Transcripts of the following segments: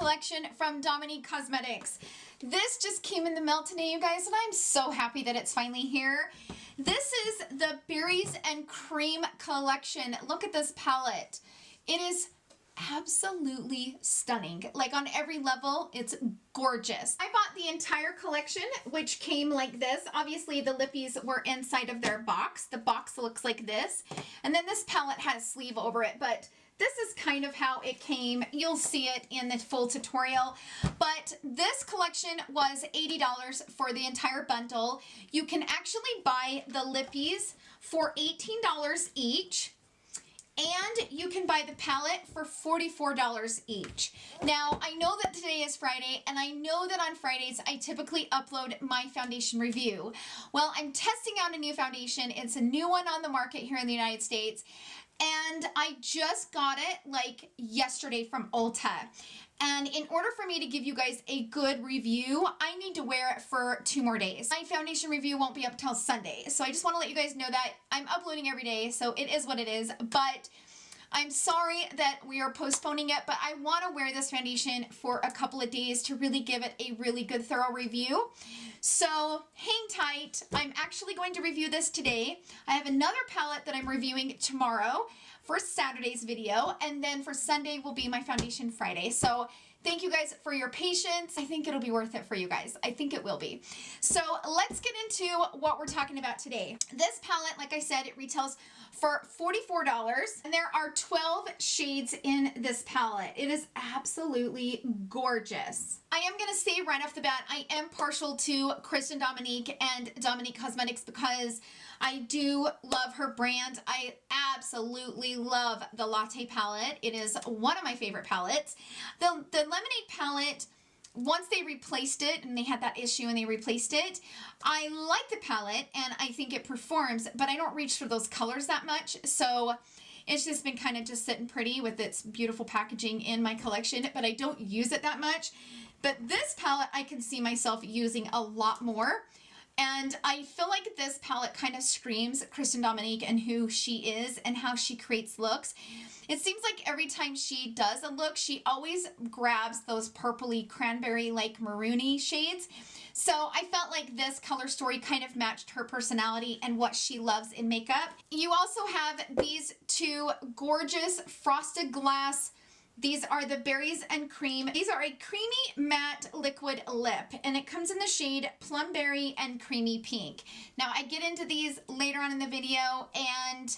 collection from Dominique Cosmetics. This just came in the mail today, you guys, and I'm so happy that it's finally here. This is the Berries and Cream collection. Look at this palette. It is absolutely stunning. Like on every level, it's gorgeous. I bought the entire collection, which came like this. Obviously, the Lippies were inside of their box. The box looks like this. And then this palette has a sleeve over it, but this is kind of how it came. You'll see it in the full tutorial. But this collection was $80 for the entire bundle. You can actually buy the Lippies for $18 each. And you can buy the palette for $44 each. Now, I know that today is Friday, and I know that on Fridays I typically upload my foundation review. Well, I'm testing out a new foundation. It's a new one on the market here in the United States, and I just got it like yesterday from Ulta. And in order for me to give you guys a good review, I need to wear it for 2 more days. My foundation review won't be up till Sunday. So I just want to let you guys know that I'm uploading every day, so it is what it is. But I'm sorry that we are postponing it, but I want to wear this foundation for a couple of days to really give it a really good thorough review. So hang tight. I'm actually going to review this today. I have another palette that I'm reviewing tomorrow for Saturday's video, and then for Sunday will be my foundation Friday. So thank you guys for your patience. I think it'll be worth it for you guys. I think it will be. So let's get into what we're talking about today. This palette, like I said, it retails for $44, and there are 12 shades in this palette. It is absolutely gorgeous. I am going to say right off the bat, I am partial to Kristen Dominique and Dominique Cosmetics because I do love her brand. I absolutely love the Latte palette. It is one of my favorite palettes. The Lemonade palette, once they replaced it, and they had that issue and they replaced it, I like the palette and I think it performs, but I don't reach for those colors that much. So it's just been kind of just sitting pretty with its beautiful packaging in my collection, but I don't use it that much. But this palette I can see myself using a lot more. And I feel like this palette kind of screams Kristen Dominique and who she is and how she creates looks. It seems like every time she does a look, she always grabs those purpley cranberry like maroony shades. So I felt like this color story kind of matched her personality and what she loves in makeup. You also have these 2 gorgeous frosted glass. These are the Berries and Cream. These are a creamy matte liquid lip, and it comes in the shade Plum Berry and Creamy Pink. Now, I get into these later on in the video, and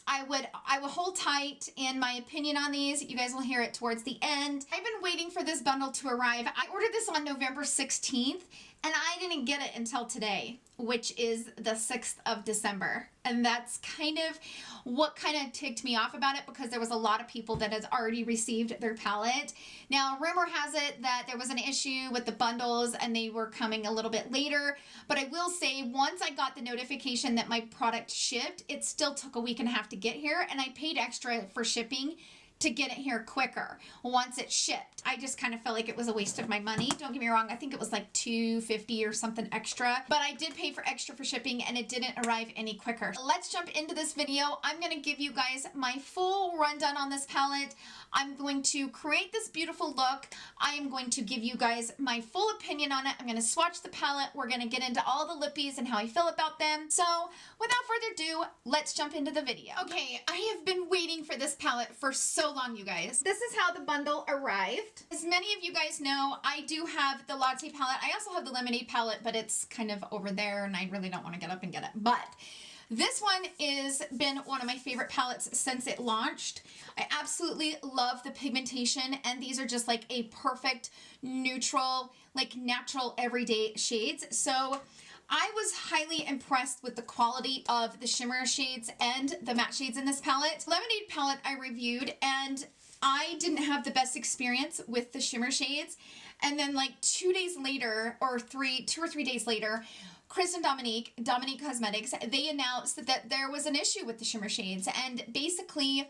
I would hold tight in my opinion on these. You guys will hear it towards the end. I've been waiting for this bundle to arrive. I ordered this on November 16th, and I didn't get it until today, which is the 6th of December. And that's kind of what kind of ticked me off about it, because there was a lot of people that had already received their palette. Now, rumor has it that there was an issue with the bundles and they were coming a little bit later. But I will say, once I got the notification that my product shipped, it still took a week and a half to get here, and I paid extra for shipping to get it here quicker once it shipped. I just kind of felt like it was a waste of my money. Don't get me wrong, I think it was like $2.50 or something extra, but I did pay for extra for shipping and it didn't arrive any quicker. Let's jump into this video. I'm going to give you guys my full rundown on this palette. I'm going to create this beautiful look. I am going to give you guys my full opinion on it. I'm going to swatch the palette. We're going to get into all the Lippies and how I feel about them. So without further ado, let's jump into the video. Okay, I have been waiting for this palette for so long, you guys. This is how the bundle arrived. As many of you guys know, I do have the Latte palette. I also have the Lemonade palette, but it's kind of over there and I really don't want to get up and get it. But this one has been one of my favorite palettes since it launched. I absolutely love the pigmentation, and these are just like a perfect neutral, like natural everyday shades. So I was highly impressed with the quality of the shimmer shades and the matte shades in this palette. Lemonade palette I reviewed, and I didn't have the best experience with the shimmer shades. And then like 2 days later, or 2 or 3 days later, Kristen Dominique Cosmetics, they announced that there was an issue with the shimmer shades, and basically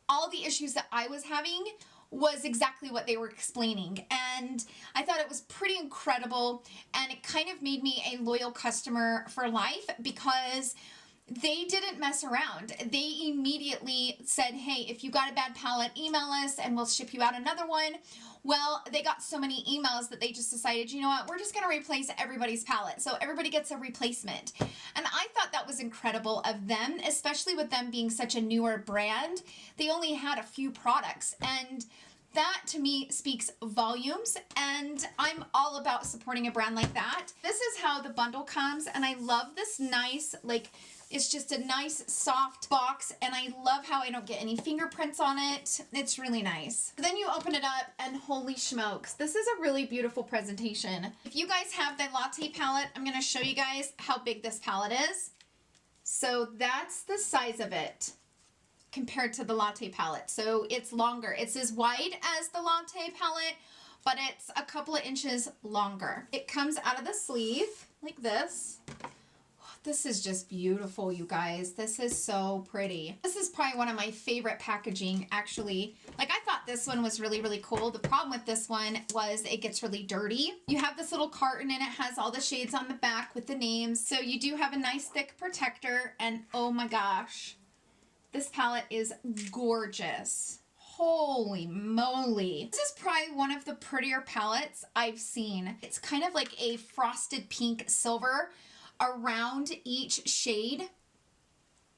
all the issues that I was having was exactly what they were explaining, and I thought it was pretty incredible, and it kind of made me a loyal customer for life, because they didn't mess around. They immediately said, hey, if you got a bad palette, email us and we'll ship you out another one. Well, they got so many emails that they just decided, you know what, we're just going to replace everybody's palette. So everybody gets a replacement. And I thought that was incredible of them, especially with them being such a newer brand. They only had a few products, and that to me speaks volumes, and I'm all about supporting a brand like that. This is how the bundle comes, and I love this nice, like, it's just a nice soft box, and I love how I don't get any fingerprints on it. It's really nice. Then you open it up, and holy smokes, this is a really beautiful presentation. If you guys have the latte palette, I'm gonna show you guys how big this palette is. So that's the size of it compared to the latte palette. So it's longer. It's as wide as the latte palette, but it's a couple of inches longer. It comes out of the sleeve like this. This is just beautiful, you guys. This is so pretty. This is probably one of my favorite packaging, actually. Like, I thought this one was really, really cool. The problem with this one was it gets really dirty. You have this little carton and it has all the shades on the back with the names. So you do have a nice thick protector, and oh my gosh, this palette is gorgeous. Holy moly. This is probably one of the prettier palettes I've seen. It's kind of like a frosted pink silver around each shade.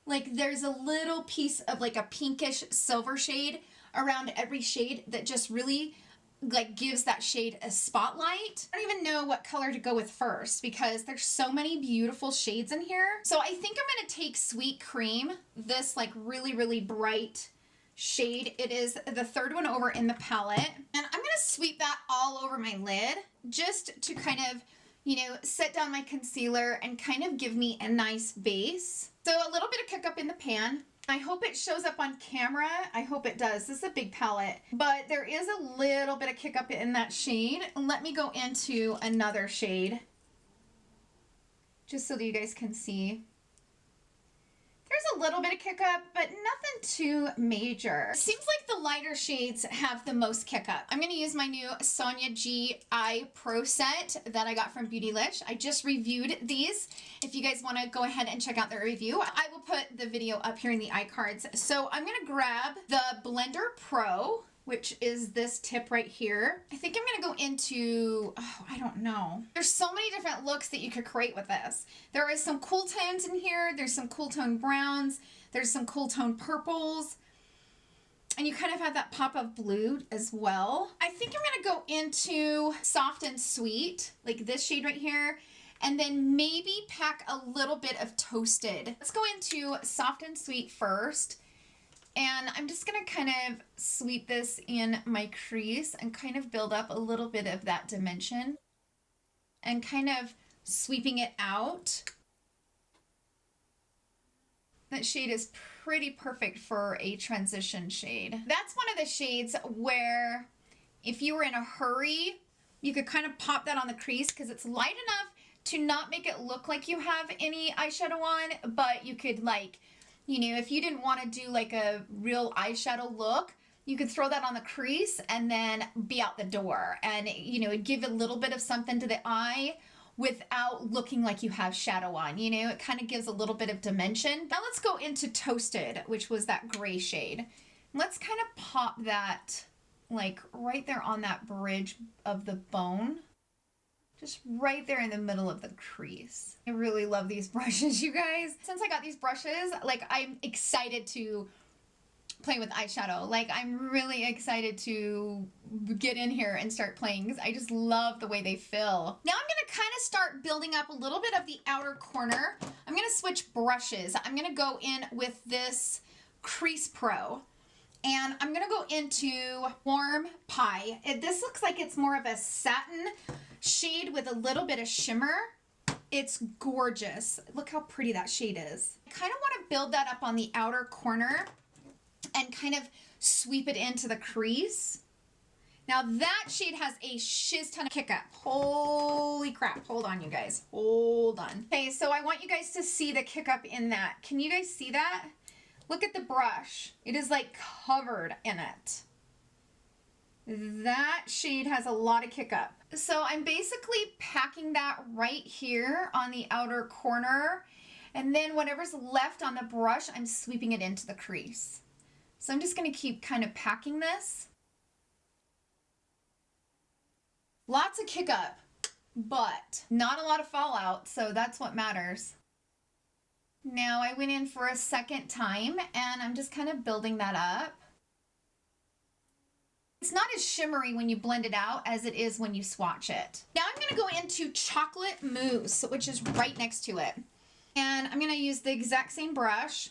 Like, there's a little piece of like a pinkish silver shade around every shade that just really like gives that shade a spotlight. I don't even know what color to go with first because there's so many beautiful shades in here. So I think I'm gonna take Sweet Cream, this like really, really bright shade. It is the third one over in the palette. And I'm gonna sweep that all over my lid just to kind of, you know, set down my concealer and kind of give me a nice base. So a little bit of kick up in the pan. I hope it shows up on camera. I hope it does. This is a big palette, but there is a little bit of kick up in that shade. Let me go into another shade just so that you guys can see. There's a little bit of kick up, but nothing too major. It seems like the lighter shades have the most kick up. I'm gonna use my new Sonia G Eye Pro set that I got from Beautylish. I just reviewed these. If you guys wanna go ahead and check out their review, I will put the video up here in the iCards. So I'm gonna grab the Blender Pro, which is this tip right here. I think I'm gonna go into, oh, I don't know. There's so many different looks that you could create with this. There is some cool tones in here. There's some cool tone browns. There's some cool tone purples. And you kind of have that pop of blue as well. I think I'm gonna go into Soft and Sweet, like this shade right here. And then maybe pack a little bit of Toasted. Let's go into Soft and Sweet first. And I'm just gonna kind of sweep this in my crease and kind of build up a little bit of that dimension and kind of sweeping it out. That shade is pretty perfect for a transition shade. That's one of the shades where if you were in a hurry, you could kind of pop that on the crease because it's light enough to not make it look like you have any eyeshadow on, but you could, like, you know, if you didn't want to do like a real eyeshadow look, you could throw that on the crease and then be out the door. And, you know, it'd give a little bit of something to the eye without looking like you have shadow on. You know, it kind of gives a little bit of dimension. Now let's go into Toasted, which was that gray shade. Let's kind of pop that like right there on that bridge of the bone. Just right there in the middle of the crease. I really love these brushes, you guys. Since I got these brushes, like, I'm excited to play with eyeshadow. Like, I'm really excited to get in here and start playing because I just love the way they feel. Now I'm gonna kind of start building up a little bit of the outer corner. I'm gonna switch brushes. I'm gonna go in with this Crease Pro. And I'm gonna go into Warm Pie. This looks like it's more of a satin shade with a little bit of shimmer. It's gorgeous. Look how pretty that shade is. I kind of want to build that up on the outer corner and kind of sweep it into the crease. Now that shade has a shiz ton of kick up. Holy crap. Hold on, you guys. Hold on. Okay, so I want you guys to see the kick up in that. Can you guys see that? Look at the brush. It is like covered in it. That shade has a lot of kick up. So I'm basically packing that right here on the outer corner. And then whatever's left on the brush, I'm sweeping it into the crease. So I'm just going to keep kind of packing this. Lots of kick up, but not a lot of fallout, so that's what matters. Now I went in for a second time and I'm just kind of building that up. It's not as shimmery when you blend it out as it is when you swatch it. Now I'm going to go into Chocolate Mousse, which is right next to it. And I'm going to use the exact same brush,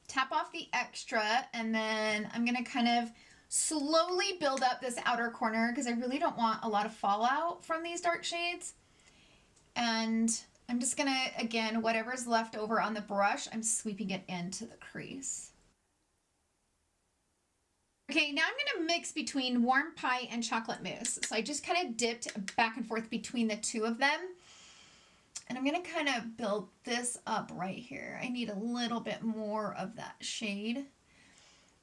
tap off the extra, and then I'm going to kind of slowly build up this outer corner because I really don't want a lot of fallout from these dark shades. And I'm just going to, again, whatever's left over on the brush, I'm sweeping it into the crease. Okay, now I'm going to mix between Warm Pie and Chocolate Mousse. So I just kind of dipped back and forth between the two of them. And I'm going to kind of build this up right here. I need a little bit more of that shade.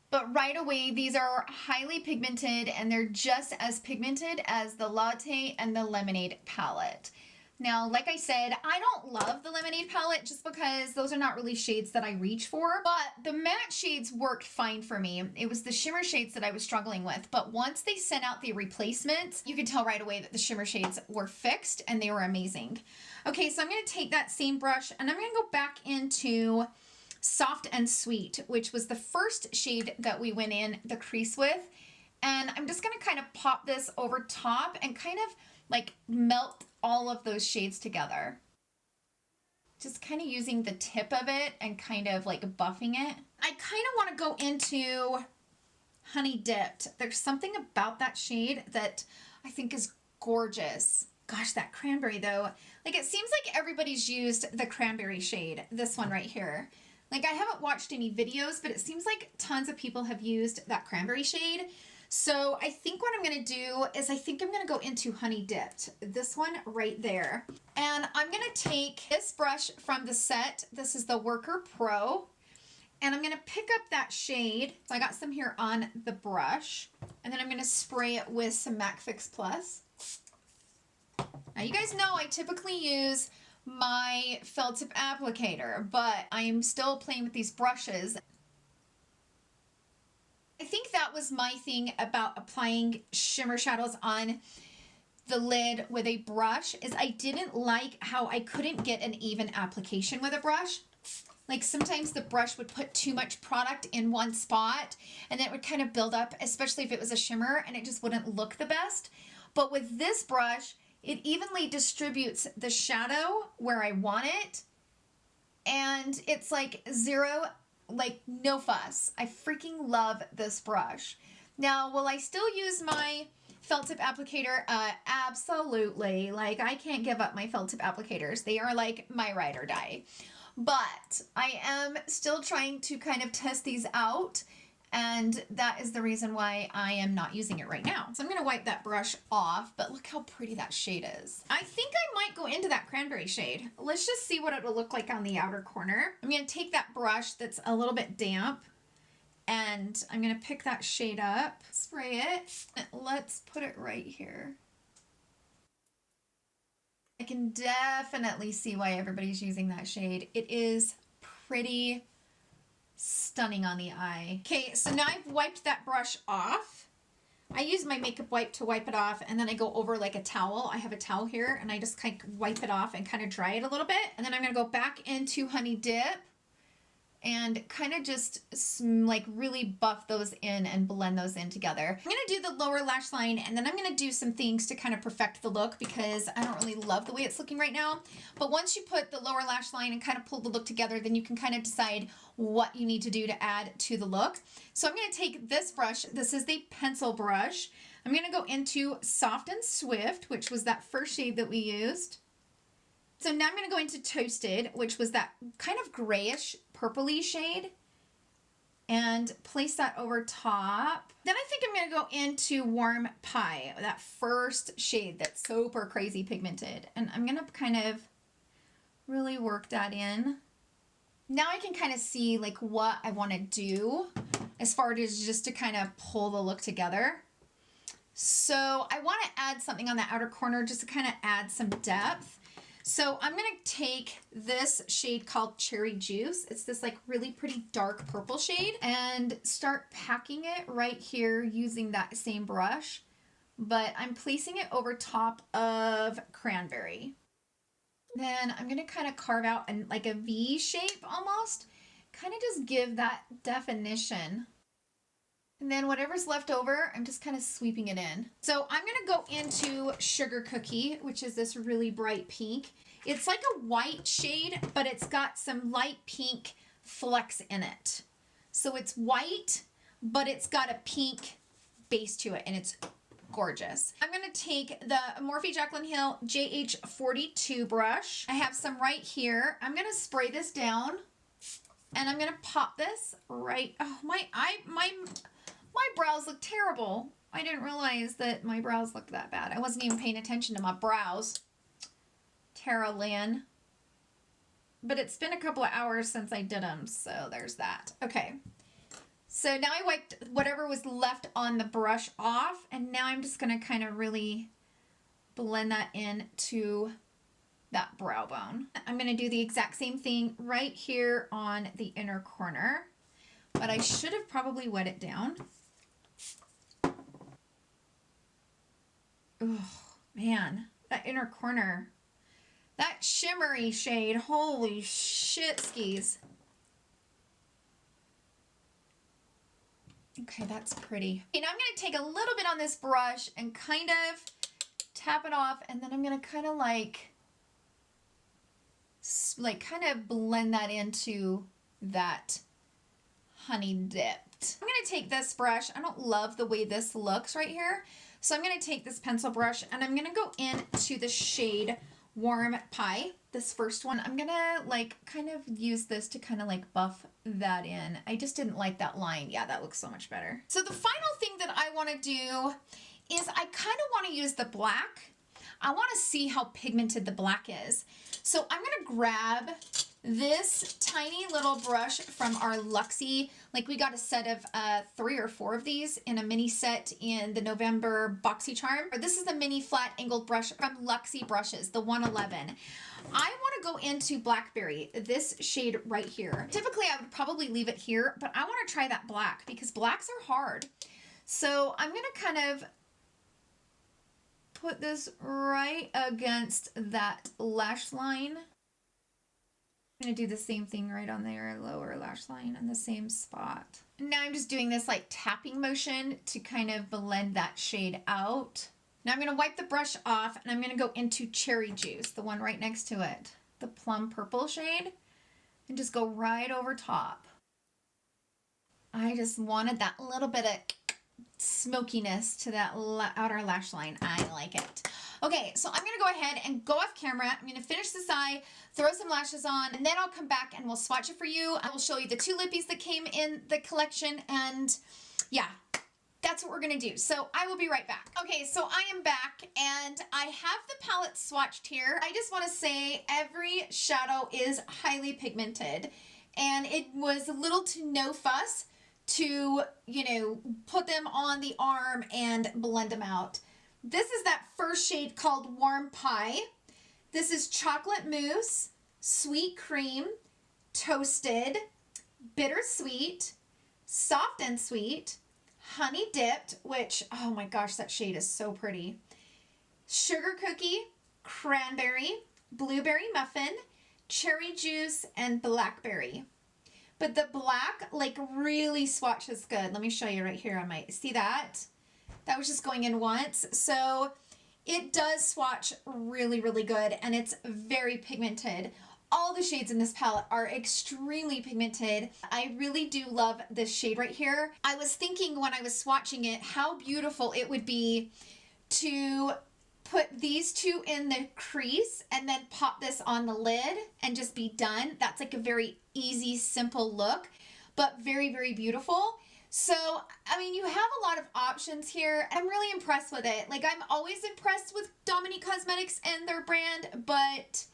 But right away, these are highly pigmented and they're just as pigmented as the Latte and the Lemonade palette. Now, like I said, I don't love the Lemonade palette just because those are not really shades that I reach for, but the matte shades worked fine for me. It was the shimmer shades that I was struggling with, but once they sent out the replacements, you could tell right away that the shimmer shades were fixed and they were amazing. Okay, so I'm going to take that same brush and I'm going to go back into Soft and Sweet, which was the first shade that we went in the crease with. And I'm just going to kind of pop this over top and kind of like melt all of those shades together. Just kind of using the tip of it and kind of like buffing it. I kind of want to go into Honey Dipped. There's something about that shade that I think is gorgeous. Gosh, that cranberry though. Like it seems like everybody's used the cranberry shade, this one right here. Like I haven't watched any videos, but it seems like tons of people have used that cranberry shade. So I think what I'm going to do is I think I'm going to go into Honey Dipped, this one right there. And I'm going to take this brush from the set. This is the Worker Pro. And I'm going to pick up that shade. So I got some here on the brush. And then I'm going to spray it with some MAC Fix Plus. Now you guys know I typically use my felt tip applicator, but I am still playing with these brushes. I think that was my thing about applying shimmer shadows on the lid with a brush is I didn't like how I couldn't get an even application with a brush. Like sometimes the brush would put too much product in one spot and then it would kind of build up, especially if it was a shimmer, and it just wouldn't look the best. But with this brush, it evenly distributes the shadow where I want it, and it's like zero, like no fuss. I freaking love this brush. Now, will I still use my felt tip applicator? Absolutely. Like I can't give up my felt tip applicators. They are like my ride or die. But I am still trying to kind of test these out, and that is the reason why I am not using it right now. So I'm going to wipe that brush off, but look how pretty that shade is. I think I might go into that cranberry shade. Let's just see what it will look like on the outer corner. I'm going to take that brush that's a little bit damp, and I'm going to pick that shade up, spray it, and let's put it right here. I can definitely see why everybody's using that shade. It is pretty stunning on the eye. Okay, so now I've wiped that brush off. I use my makeup wipe to wipe it off, and then I go over like a towel. I have a towel here, and I just kind of wipe it off and kind of dry it a little bit. And then I'm going to go back into Honey Dip and kind of just like really buff those in and blend those in together. I'm going to do the lower lash line, and then I'm going to do some things to kind of perfect the look because I don't really love the way it's looking right now. But once you put the lower lash line and kind of pull the look together, then you can kind of decide what you need to do to add to the look. So I'm going to take this brush. This is the pencil brush. I'm going to go into Soft and Swift, which was that first shade that we used. So now I'm going to go into Toasted, which was that kind of grayish purpley shade, and place that over top. Then I think I'm going to go into Warm Pie, that first shade that's super crazy pigmented. And I'm going to kind of really work that in. Now I can kind of see like what I want to do as far as just to kind of pull the look together. So I want to add something on the outer corner just to kind of add some depth. So I'm going to take this shade called Cherry Juice. It's this like really pretty dark purple shade, and start packing it right here using that same brush. But I'm placing it over top of Cranberry. Then I'm going to kind of carve out like a V shape almost. Kind of just give that definition. And then whatever's left over, I'm just kind of sweeping it in. So I'm going to go into Sugar Cookie, which is this really bright pink. It's like a white shade, but it's got some light pink flecks in it. So it's white, but it's got a pink base to it, and it's gorgeous. I'm going to take the Morphe Jaclyn Hill JH42 brush. I have some right here. I'm going to spray this down, and I'm going to pop this right. Oh, my brows look terrible. I didn't realize that my brows looked that bad. I wasn't even paying attention to my brows. TARALYNN. But it's been a couple of hours since I did them, so there's that. Okay. So now I wiped whatever was left on the brush off, and now I'm just going to kind of really blend that into that brow bone. I'm going to do the exact same thing right here on the inner corner, but I should have probably wet it down. Oh, man, that inner corner, that shimmery shade, holy shit skis. Okay, that's pretty. Okay, now I'm going to take a little bit on this brush and kind of tap it off, and then I'm going to kind of like kind of blend that into that honey dipped. I'm going to take this brush. I don't love the way this looks right here. So I'm going to take this pencil brush, and I'm going to go into the shade Warm Pie. This first one, I'm going to like kind of use this to kind of like buff that in. I just didn't like that line. Yeah, that looks so much better. So the final thing that I want to do is I kind of want to use the black. I want to see how pigmented the black is. So I'm going to grab this tiny little brush from our Luxie. Like, we got a set of 3 or 4 of these in a mini set in the November BoxyCharm. This is the mini flat angled brush from Luxie Brushes, the 111. I want to go into Blackberry, this shade right here. Typically, I would probably leave it here, but I want to try that black because blacks are hard. So I'm going to kind of put this right against that lash line. I'm going to do the same thing right on their lower lash line on the same spot. Now I'm just doing this like tapping motion to kind of blend that shade out. Now I'm going to wipe the brush off, and I'm going to go into Cherry Juice, the one right next to it, the plum purple shade, and just go right over top. I just wanted that little bit of smokiness to that outer lash line. I like it. Okay, so I'm going to go ahead and go off camera. I'm going to finish this eye, throw some lashes on, and then I'll come back and we'll swatch it for you. I will show you the 2 lippies that came in the collection, and yeah, that's what we're going to do. So I will be right back. Okay, so I am back, and I have the palette swatched here. I just want to say every shadow is highly pigmented, and it was little to no fuss to, you know, put them on the arm and blend them out. This is that first shade called Warm Pie. This is Chocolate Mousse, Sweet Cream, Toasted, Bittersweet, Soft and Sweet, Honey Dipped, which, oh my gosh, that shade is so pretty, Sugar Cookie, Cranberry, Blueberry Muffin, Cherry Juice, and Blackberry. But the black, like, really swatches good. Let me show you right here. I might see that. That was just going in once. So it does swatch really, really good, and it's very pigmented. All the shades in this palette are extremely pigmented. I really do love this shade right here. I was thinking when I was swatching it how beautiful it would be to put these 2 in the crease and then pop this on the lid and just be done. That's like a very easy, simple look, but very, very beautiful. So, I mean, you have a lot of options here. I'm really impressed with it. Like, I'm always impressed with Dominique Cosmetics and their brand, but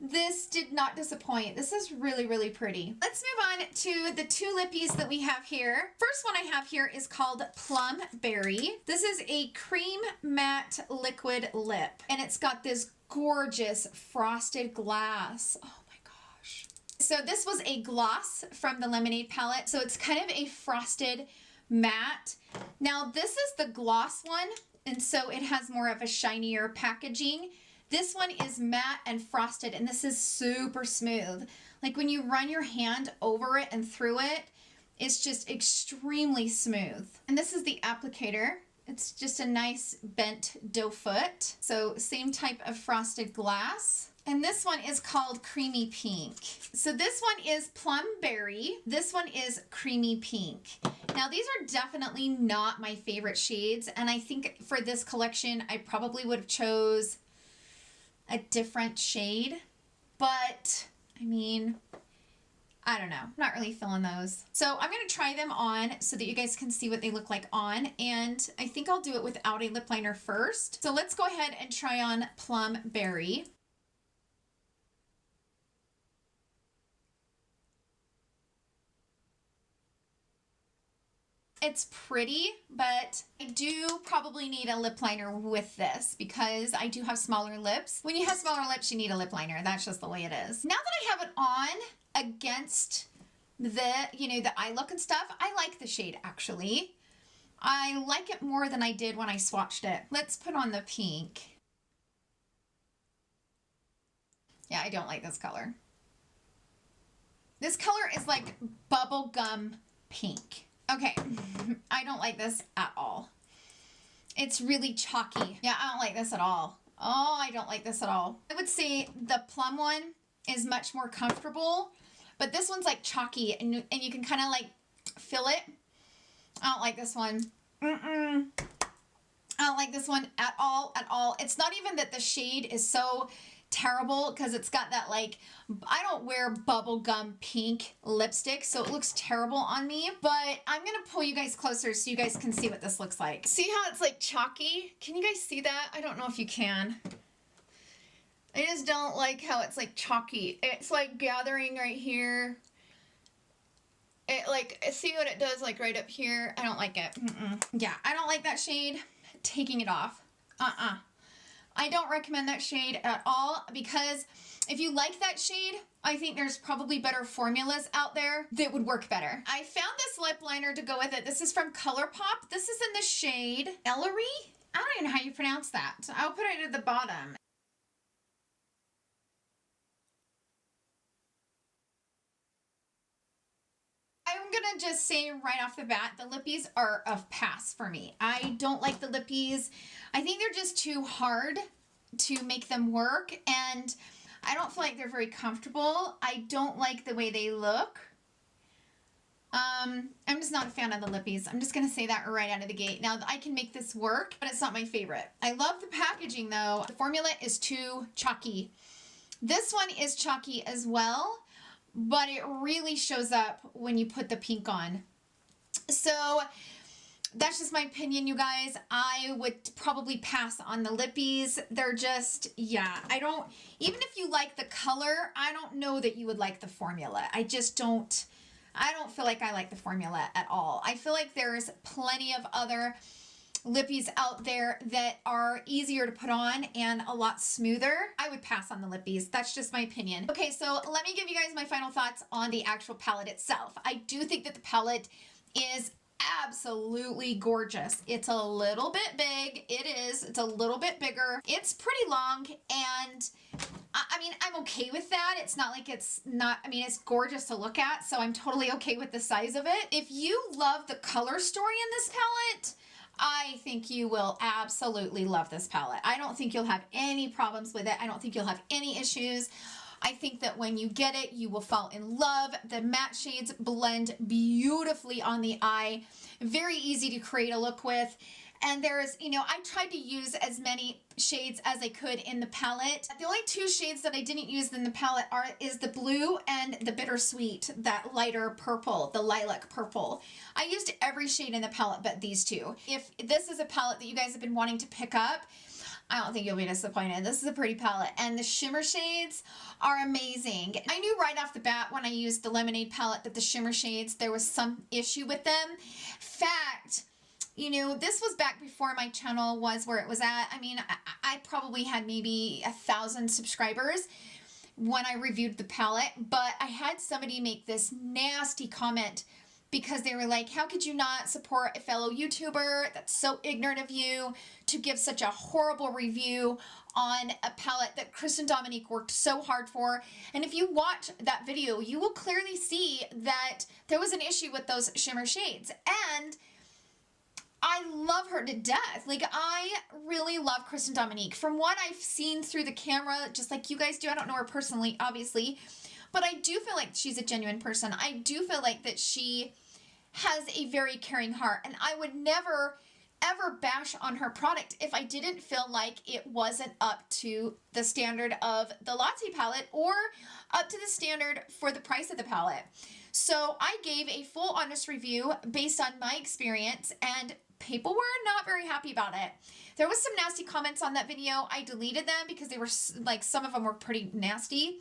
this did not disappoint. This is really, really pretty. Let's move on to the 2 lippies that we have here. First one I have here is called Plum Berry. This is a cream matte liquid lip, and it's got this gorgeous frosted glass. Oh my gosh. So this was a gloss from the Lemonade palette. So it's kind of a frosted matte. Now this is the gloss one, and so it has more of a shinier packaging. This one is matte and frosted, and this is super smooth. Like when you run your hand over it and through it, it's just extremely smooth. And this is the applicator. It's just a nice bent doe foot. So same type of frosted glass. And this one is called Creamy Pink. So this one is Plum Berry. This one is Creamy Pink. Now these are definitely not my favorite shades. And I think for this collection, I probably would have chose a different shade. But I mean, I don't know. I'm not really feeling those. So I'm going to try them on so that you guys can see what they look like on. And I think I'll do it without a lip liner first. So let's go ahead and try on Plum Berry. It's pretty, but I do probably need a lip liner with this because I do have smaller lips. When you have smaller lips, you need a lip liner. That's just the way it is. Now that I have it on against the, you know, the eye look and stuff, I like the shade actually. I like it more than I did when I swatched it. Let's put on the pink. Yeah, I don't like this color. This color is like bubblegum pink. Okay, I don't like this at all. It's really chalky. Yeah, I don't like this at all. Oh, I don't like this at all. I would say the plum one is much more comfortable, but this one's like chalky and you can kind of like feel it. I don't like this one. I don't like this one at all, at all. It's not even that the shade is so terrible because it's got that like, I don't wear bubblegum pink lipstick, so it looks terrible on me, but I'm gonna pull you guys closer so you guys can see what this looks like. See how it's like chalky? Can you guys see that? I don't know if you can. I just don't like how it's like chalky. It's like gathering right here. It like, see what it does like right up here? I don't like it. Yeah, I don't like that shade. Taking it off. I don't recommend that shade at all because if you like that shade, I think there's probably better formulas out there that would work better. I found this lip liner to go with it. This is from Colourpop. This is in the shade Ellarie. I don't even know how you pronounce that. I'll put it at the bottom. I'm gonna just say right off the bat, the Lippies are a pass for me. I don't like the Lippies. I think they're just too hard to make them work, and I don't feel like they're very comfortable. I don't like the way they look. I'm just not a fan of the Lippies. I'm just gonna say that right out of the gate. Now, I can make this work, but it's not my favorite. I love the packaging though. The formula is too chalky. This one is chalky as well, but it really shows up when you put the pink on. So that's just my opinion, you guys. I would probably pass on the Lippies. They're just, yeah, even if you like the color, I don't know that you would like the formula. I don't feel like I like the formula at all. I feel like there's plenty of other Lippies out there that are easier to put on and a lot smoother. I would pass on the Lippies. That's just my opinion. Okay, so let me give you guys my final thoughts on the actual palette itself. I do think that the palette is absolutely gorgeous. It's a little bit big. It's a little bit bigger. It's pretty long, and I mean, I'm okay with that. It's not like it's not, I mean, it's gorgeous to look at, so I'm totally okay with the size of it. If you love the color story in this palette, I think you will absolutely love this palette. I don't think you'll have any problems with it. I don't think you'll have any issues. I think that when you get it, you will fall in love. The matte shades blend beautifully on the eye. Very easy to create a look with. And there's, you know, I tried to use as many shades as I could in the palette. The only two shades that I didn't use in the palette is the blue and the bittersweet, that lighter purple, the lilac purple. I used every shade in the palette but these two. If this is a palette that you guys have been wanting to pick up, I don't think you'll be disappointed. This is a pretty palette, and the shimmer shades are amazing. I knew right off the bat when I used the Lemonade palette that the shimmer shades, there was some issue with them. Fact, you know, this was back before my channel was where it was at. I mean, I probably had maybe 1,000 subscribers when I reviewed the palette, but I had somebody make this nasty comment because they were like, how could you not support a fellow YouTuber? That's so ignorant of you to give such a horrible review on a palette that Chris and Dominique worked so hard for. And if you watch that video, you will clearly see that there was an issue with those shimmer shades. And I love her to death. Like, I really love Chris and Dominique. From what I've seen through the camera, just like you guys do, I don't know her personally, obviously, but I do feel like she's a genuine person. I do feel like that she has a very caring heart, and I would never ever bash on her product if I didn't feel like it wasn't up to the standard of the Luxie palette or up to the standard for the price of the palette. So I gave a full honest review based on my experience, and people were not very happy about it. There was some nasty comments on that video. I deleted them because they were like, some of them were pretty nasty,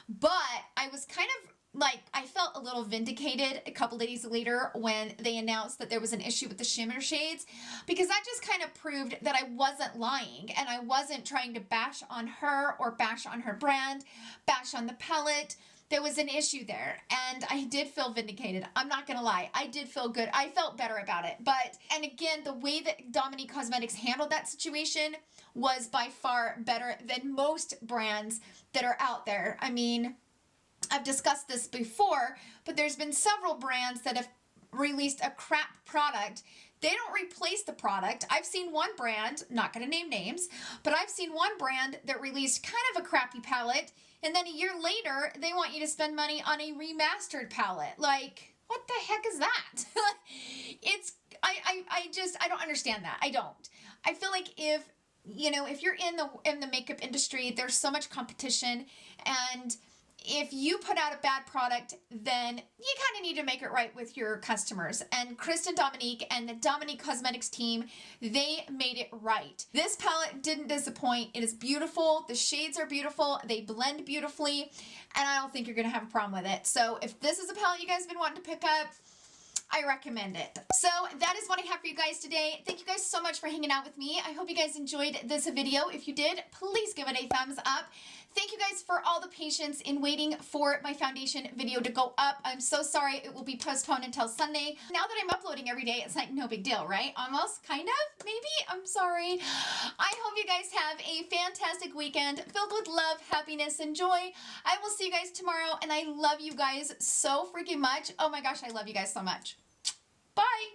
but I was kind of like, I felt a little vindicated a couple days later when they announced that there was an issue with the shimmer shades, because that just kind of proved that I wasn't lying and I wasn't trying to bash on her or bash on her brand, bash on the palette. There was an issue there, and I did feel vindicated. I'm not gonna lie, I did feel good. I felt better about it. But, and again, the way that Dominique Cosmetics handled that situation was by far better than most brands that are out there. I mean, I've discussed this before, but there's been several brands that have released a crap product. They don't replace the product. I've seen one brand, not gonna name names, but I've seen one brand that released kind of a crappy palette, and then a year later, they want you to spend money on a remastered palette. Like, what the heck is that? I don't understand that. I don't. I feel like if, you know, if you're in the makeup industry, there's so much competition, and if you put out a bad product, then you kind of need to make it right with your customers. And Chris and Dominique and the Dominique Cosmetics team, they made it right. This palette didn't disappoint. It is beautiful. The shades are beautiful. They blend beautifully. And I don't think you're going to have a problem with it. So if this is a palette you guys have been wanting to pick up, I recommend it. So that is what I have for you guys today. Thank you guys so much for hanging out with me. I hope you guys enjoyed this video. If you did, please give it a thumbs up. Thank you guys for all the patience in waiting for my foundation video to go up. I'm so sorry it will be postponed until Sunday. Now that I'm uploading every day, it's like no big deal, right? Almost, kind of, maybe? I'm sorry. I hope you guys have a fantastic weekend filled with love, happiness, and joy. I will see you guys tomorrow, and I love you guys so freaking much. Oh my gosh, I love you guys so much. Bye!